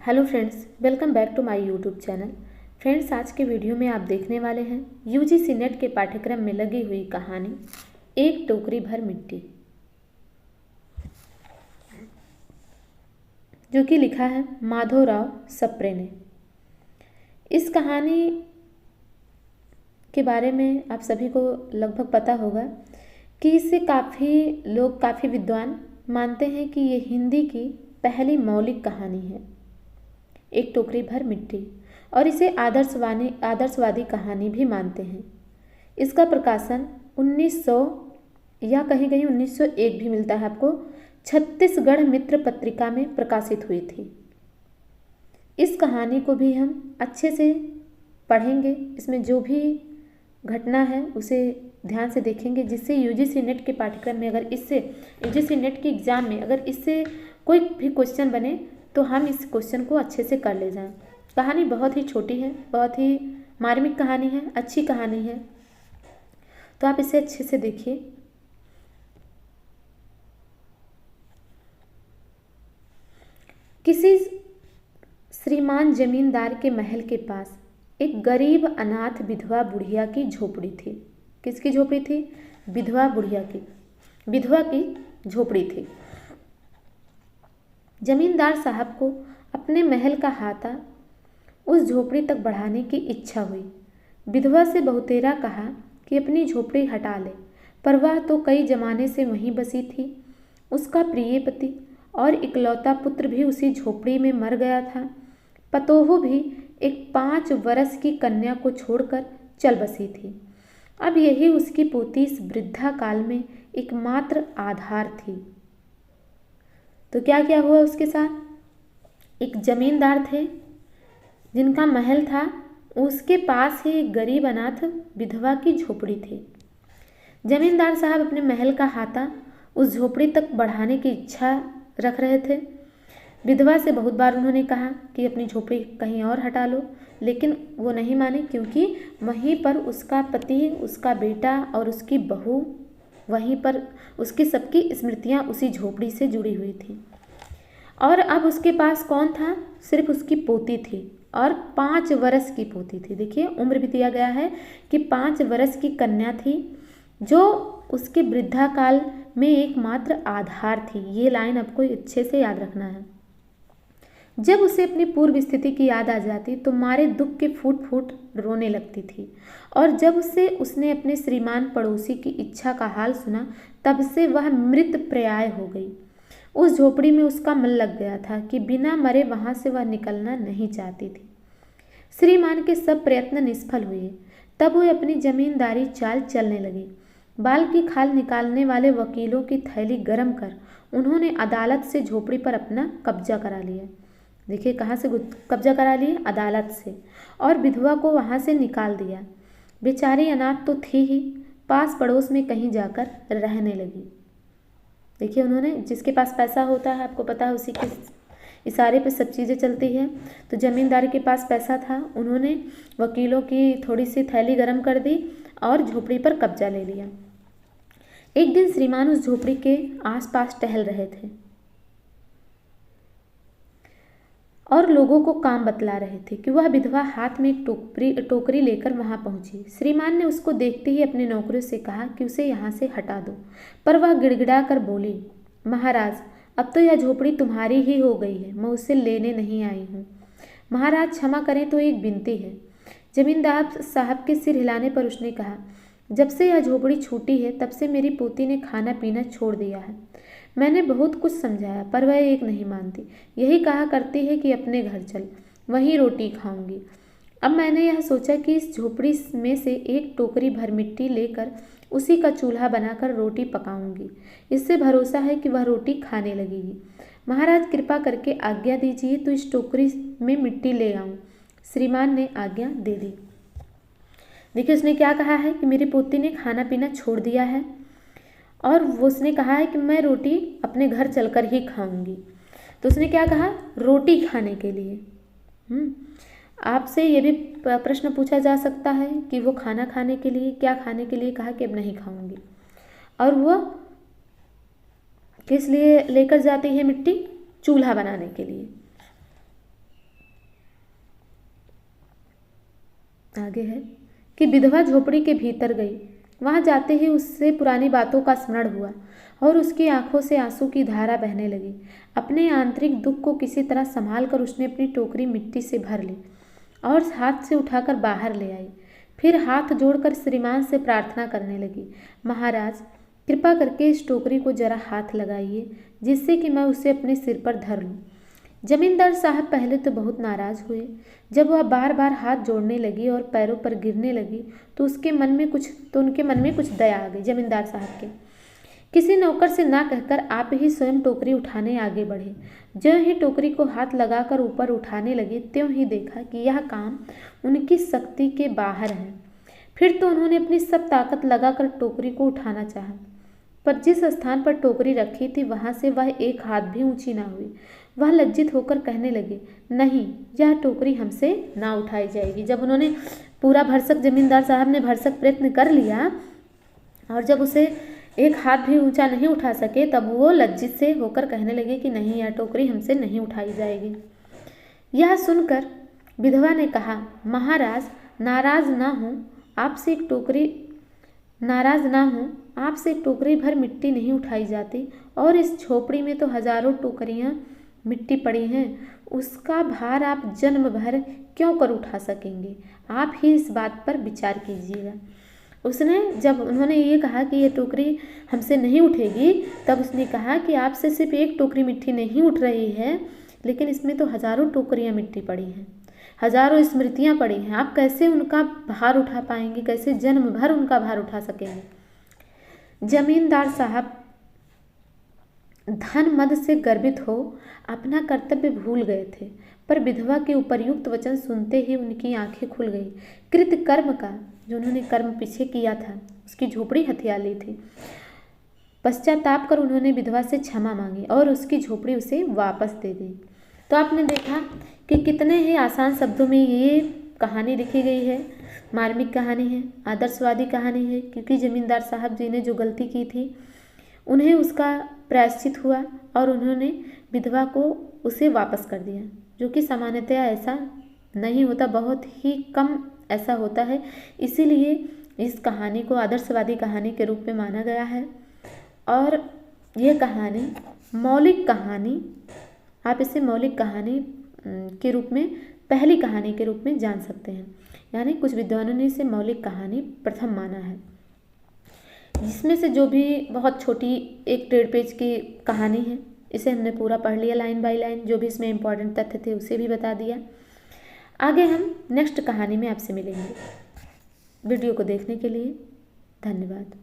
Hello friends, welcome back to my YouTube channel. Friends, आज के video में आप देखने वाले हैं यूजीसी नेट के पाठ्यक्रम में लगी हुई कहानी एक टोकरी भर मिट्टी, जो कि लिखा है माधवराव सप्रे ने। इस कहानी के बारे में आप सभी को लगभग पता होगा कि इसे काफ़ी विद्वान मानते हैं कि ये हिंदी की पहली मौलिक कहानी है, एक टोकरी भर मिट्टी, और इसे आदर्शवादी कहानी भी मानते हैं। इसका प्रकाशन 1900 या कहीं कहीं 1901 भी मिलता है आपको, छत्तीसगढ़ मित्र पत्रिका में प्रकाशित हुई थी। इस कहानी को भी हम अच्छे से पढ़ेंगे, इसमें जो भी घटना है उसे ध्यान से देखेंगे, जिससे यूजीसी नेट के पाठ्यक्रम में यूजीसी नेट के एग्ज़ाम में अगर इससे कोई भी क्वेश्चन बने तो हम इस क्वेश्चन को अच्छे से कर ले जाएं। कहानी बहुत ही छोटी है, बहुत ही मार्मिक कहानी है, अच्छी कहानी है, तो आप इसे अच्छे से देखिए। किसी श्रीमान जमींदार के महल के पास एक गरीब अनाथ विधवा बुढ़िया की झोपड़ी थी। किसकी झोपड़ी थी? विधवा की झोपड़ी थी। जमींदार साहब को अपने महल का हाथा उस झोपड़ी तक बढ़ाने की इच्छा हुई। विधवा से बहुतेरा कहा कि अपनी झोपड़ी हटा ले, पर वह तो कई जमाने से वहीं बसी थी। उसका प्रिय पति और इकलौता पुत्र भी उसी झोपड़ी में मर गया था। पतोहू भी एक 5 वर्ष की कन्या को छोड़कर चल बसी थी। अब यही उसकी पोती इस वृद्धा काल में एकमात्र आधार थी। तो क्या क्या हुआ उसके साथ? एक जमींदार थे जिनका महल था, उसके पास ही एक गरीब अनाथ विधवा की झोपड़ी थी। जमींदार साहब अपने महल का हाथा उस झोपड़ी तक बढ़ाने की इच्छा रख रहे थे। विधवा से बहुत बार उन्होंने कहा कि अपनी झोपड़ी कहीं और हटा लो, लेकिन वो नहीं माने, क्योंकि वहीं पर उसका पति, उसका बेटा और उसकी बहू, वहीं पर उसकी सबकी स्मृतियां उसी झोपड़ी से जुड़ी हुई थी। और अब उसके पास कौन था? सिर्फ उसकी पोती थी, और 5 वर्ष की पोती थी। देखिए, उम्र भी दिया गया है कि 5 वर्ष की कन्या थी, जो उसके वृद्धा काल में एकमात्र आधार थी। ये लाइन आपको अच्छे से याद रखना है। जब उसे अपनी पूर्व स्थिति की याद आ जाती तो मारे दुख के फूट फूट रोने लगती थी, और जब उसने अपने श्रीमान पड़ोसी की इच्छा का हाल सुना, तब से वह मृत प्राय हो गई। उस झोपड़ी में उसका मन लग गया था कि बिना मरे वहां से वह निकलना नहीं चाहती थी। श्रीमान के सब प्रयत्न निष्फल हुए। तब वह अपनी जमींदारी चाल चलने लगी। बाल की खाल निकालने वाले वकीलों की थैली गरम कर उन्होंने अदालत से झोपड़ी पर अपना कब्जा करा लिया। देखिए, कहाँ से कब्जा करा लिए? अदालत से, और विधवा को वहाँ से निकाल दिया। बेचारी अनाथ तो थी ही, पास पड़ोस में कहीं जाकर रहने लगी। देखिए, उन्होंने, जिसके पास पैसा होता है, आपको पता है, उसी के इशारे पे सब चीज़ें चलती है। तो जमींदार के पास पैसा था, उन्होंने वकीलों की थोड़ी सी थैली गरम कर दी और झोपड़ी पर कब्जा ले लिया। एक दिन श्रीमान उस झोपड़ी के आसपास टहल रहे थे और लोगों को काम बतला रहे थे कि वह विधवा हाथ में एक टोकरी लेकर वहां पहुंची। श्रीमान ने उसको देखते ही अपने नौकरों से कहा कि उसे यहाँ से हटा दो, पर वह गिड़गिड़ा कर बोली, महाराज, अब तो यह झोपड़ी तुम्हारी ही हो गई है, मैं उसे लेने नहीं आई हूँ। महाराज क्षमा करें, तो एक विनती है। जमींदार साहब के सिर हिलाने पर उसने कहा, जब से यह झोपड़ी छूटी है तब से मेरी पोती ने खाना पीना छोड़ दिया है। मैंने बहुत कुछ समझाया, पर वह एक नहीं मानती। यही कहा करती है कि अपने घर चल, वहीं रोटी खाऊंगी। अब मैंने यह सोचा कि इस झोपड़ी में से एक टोकरी भर मिट्टी लेकर उसी का चूल्हा बनाकर रोटी पकाऊंगी। इससे भरोसा है कि वह रोटी खाने लगेगी। महाराज, कृपा करके आज्ञा दीजिए तो इस टोकरी में मिट्टी ले आऊं। श्रीमान ने आज्ञा दे दी। देखिए, उसने क्या कहा है कि मेरी पोती ने खाना पीना छोड़ दिया है, और वो उसने कहा है कि मैं रोटी अपने घर चलकर ही खाऊंगी। तो उसने क्या कहा? रोटी खाने के लिए। आपसे ये भी प्रश्न पूछा जा सकता है कि वो खाना खाने के लिए, क्या खाने के लिए कहा कि अब नहीं खाऊंगी, और वो किस लिए लेकर जाती है मिट्टी? चूल्हा बनाने के लिए। आगे है कि विधवा झोपड़ी के भीतर गई। वहाँ जाते ही उससे पुरानी बातों का स्मरण हुआ और उसकी आंखों से आंसू की धारा बहने लगी। अपने आंतरिक दुख को किसी तरह संभाल कर उसने अपनी टोकरी मिट्टी से भर ली और हाथ से उठाकर बाहर ले आई। फिर हाथ जोड़कर श्रीमान से प्रार्थना करने लगी, महाराज कृपा करके इस टोकरी को जरा हाथ लगाइए, जिससे कि मैं उसे अपने सिर पर धर लूँ। जमींदार साहब पहले तो बहुत नाराज हुए। जब वह बार बार हाथ जोड़ने लगी और पैरों पर गिरने लगी तो उनके मन में कुछ दया आ गई। जमींदार साहब के किसी नौकर से ना कहकर आप ही स्वयं टोकरी उठाने आगे बढ़े। ज्यों ही टोकरी को हाथ लगाकर ऊपर उठाने लगे त्यों ही देखा कि यह काम उनकी शक्ति के बाहर है। फिर तो उन्होंने अपनी सब ताकत लगाकर टोकरी को उठाना चाहा, पर जिस स्थान पर टोकरी रखी थी वहां से वह एक हाथ भी ऊंची ना हुई। वह लज्जित होकर कहने लगे, नहीं, यह टोकरी हमसे ना उठाई जाएगी। जब उन्होंने पूरा भरसक जमींदार साहब ने भरसक प्रयत्न कर लिया और जब उसे एक हाथ भी ऊंचा नहीं उठा सके तब वो लज्जित से होकर कहने लगे कि नहीं, यह टोकरी हमसे नहीं उठाई जाएगी। यह सुनकर विधवा ने कहा, महाराज नाराज ना हो, आपसे एक टोकरी भर मिट्टी नहीं उठाई जाती और इस झोपड़ी में तो हजारों टोकरियां मिट्टी पड़ी हैं, उसका भार आप जन्म भर क्यों कर उठा सकेंगे? आप ही इस बात पर विचार कीजिएगा। जब उन्होंने ये कहा कि ये टोकरी हमसे नहीं उठेगी, तब उसने कहा कि आपसे सिर्फ एक टोकरी मिट्टी नहीं उठ रही है, लेकिन इसमें तो हजारों टोकरियां मिट्टी पड़ी हैं, हजारों स्मृतियां पड़ी हैं, आप कैसे उनका भार उठा पाएंगे? कैसे जन्म भर उनका भार उठा सकेंगे? जमींदार साहब धन मद से गर्वित हो अपना कर्तव्य भूल गए थे, पर विधवा के उपर्युक्त वचन सुनते ही उनकी आंखें खुल गई। कृत कर्म का, जो उन्होंने कर्म पीछे किया था, उसकी झोपड़ी हथिया ली थी। पश्चाताप कर उन्होंने विधवा से क्षमा मांगी और उसकी झोपड़ी उसे वापस दे दी। तो आपने देखा कि कितने ही आसान शब्दों में ये कहानी लिखी गई है। मार्मिक कहानी है, आदर्शवादी कहानी है, क्योंकि जमींदार साहब जी ने जो गलती की थी उन्हें उसका प्रायश्चित हुआ और उन्होंने विधवा को उसे वापस कर दिया, जो कि सामान्यतया ऐसा नहीं होता, बहुत ही कम ऐसा होता है। इसीलिए इस कहानी को आदर्शवादी कहानी के रूप में माना गया है और यह कहानी मौलिक कहानी, आप इसे मौलिक कहानी के रूप में, पहली कहानी के रूप में जान सकते हैं। यानी कुछ विद्वानों ने इसे मौलिक कहानी प्रथम माना है, जिसमें से जो भी बहुत छोटी 1-1.5 पेज की कहानी है, इसे हमने पूरा पढ़ लिया लाइन बाय लाइन, जो भी इसमें इम्पॉर्टेंट तथ्य थे उसे भी बता दिया। आगे हम नेक्स्ट कहानी में आपसे मिलेंगे। वीडियो को देखने के लिए धन्यवाद।